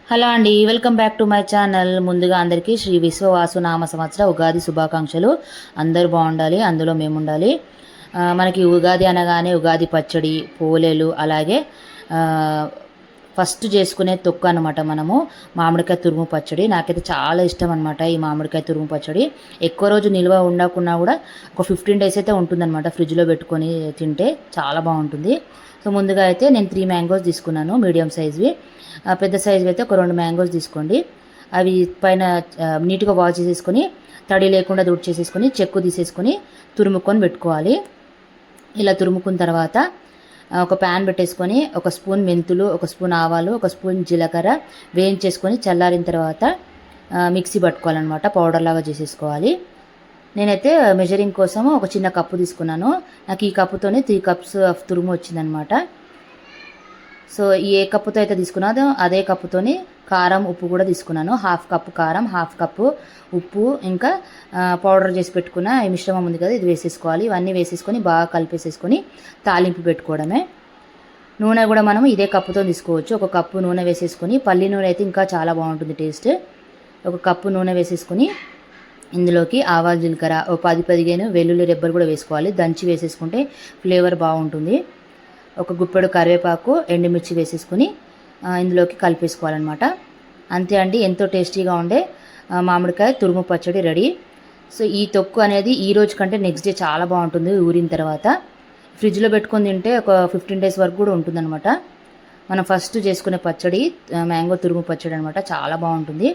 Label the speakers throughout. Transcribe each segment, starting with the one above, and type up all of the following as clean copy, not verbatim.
Speaker 1: Hello అండి, welcome back to my channel. ముందుగా అందరికీ శ్రీ విశ్వవాసు నామ సంవత్సర ఉగాది శుభాకాంక్షలు. అందరూ బాగుండాలి, అందులో మేము ఉండాలి. మనకి ఉగాది అనగానే ఉగాది పచ్చడి, పోలేలు, అలాగే ఫస్ట్ చేసుకునే తొక్కు అనమాట. మనము మామిడికాయ తురుము పచ్చడి నాకైతే చాలా ఇష్టం అనమాట. ఈ మామిడికాయ తురుము పచ్చడి ఎక్కువ రోజు నిల్వ ఉండకుండా కూడా ఒక 15 డేస్ అయితే ఉంటుందన్నమాట. ఫ్రిడ్జ్లో పెట్టుకొని తింటే చాలా బాగుంటుంది. సో ముందుగా అయితే నేను 3 మ్యాంగోస్ తీసుకున్నాను, మీడియం సైజ్వి. పెద్ద సైజు అయితే ఒక 2 మ్యాంగోస్ తీసుకోండి. అవి పైన నీట్గా వాష్ చేసేసుకొని తడి లేకుండా దుడ్డు చేసేసుకొని చెక్కు తీసేసుకొని తురుముకొని పెట్టుకోవాలి. ఇలా తురుముకున్న తర్వాత ఒక ప్యాన్ పెట్టేసుకొని ఒక స్పూన్ మెంతులు, ఒక స్పూన్ ఆవాలు, ఒక స్పూన్ జీలకర్ర వేయించేసుకొని చల్లారిన తర్వాత మిక్సీ పట్టుకోవాలన్నమాట. పౌడర్ లాగా చేసేసుకోవాలి. నేనైతే మెజరింగ్ కోసం ఒక చిన్న కప్పు తీసుకున్నాను. నాకు ఈ కప్పుతోనే 3 కప్స్ ఆఫ్ తురుము వచ్చిందనమాట. సో ఏ కప్పుతో అయితే తీసుకున్నాదో అదే కప్పుతోని కారం, ఉప్పు కూడా తీసుకున్నాను. 1/2 కప్పు కారం, 1/2 కప్పు ఉప్పు, ఇంకా పౌడర్ చేసి పెట్టుకున్న ఈ మిశ్రమం ఉంది కదా, ఇది వేసేసుకోవాలి. ఇవన్నీ వేసేసుకొని బాగా కలిపేసేసుకొని తాలింపు పెట్టుకోవడమే. నూనె కూడా మనం ఇదే కప్పుతో తీసుకోవచ్చు. ఒక కప్పు నూనె వేసేసుకొని, పల్లి నూనె అయితే ఇంకా చాలా బాగుంటుంది టేస్ట్. ఒక కప్పు నూనె వేసేసుకొని ఇందులోకి ఆవాలు, జీలకర్ర, ఒక 10-15 వెల్లుల్లి రెబ్బలు కూడా వేసుకోవాలి. దంచి వేసేసుకుంటే ఫ్లేవర్ బాగుంటుంది. ఒక గుప్పెడు కరివేపాకు, ఎండుమిర్చి వేసేసుకొని ఇందులోకి కలిపేసుకోవాలన్నమాట. అంతే అండి, ఎంతో టేస్టీగా ఉండే మామిడికాయ తురుము పచ్చడి రెడీ. సో ఈ తొక్కు అనేది ఈ రోజు కంటే నెక్స్ట్ డే చాలా బాగుంటుంది. ఊరిన తర్వాత ఫ్రిడ్జ్లో పెట్టుకొని తింటే ఒక 15 డేస్ వరకు కూడా ఉంటుందన్నమాట. మనం ఫస్ట్ చేసుకునే పచ్చడి మ్యాంగో తురుము పచ్చడి అనమాట. చాలా బాగుంటుంది.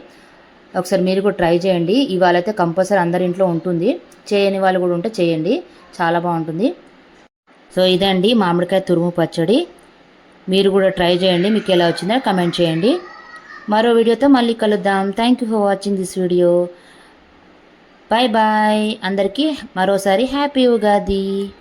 Speaker 1: ఒకసారి మీరు కూడా ట్రై చేయండి. ఇవాళ అయితే కంపల్సరీ అందరి ఇంట్లో ఉంటుంది. చేయని వాళ్ళు కూడా ఉంటే చేయండి, చాలా బాగుంటుంది. సో ఇదండి మామిడికాయ తురుము పచ్చడి. మీరు కూడా ట్రై చేయండి. మీకు ఎలా వచ్చిందో కమెంట్ చేయండి. మరో వీడియోతో మళ్ళీ కలుద్దాం. Thank you for watching this video. Bye bye. అందరికీ మరోసారి హ్యాపీ ఉగాది.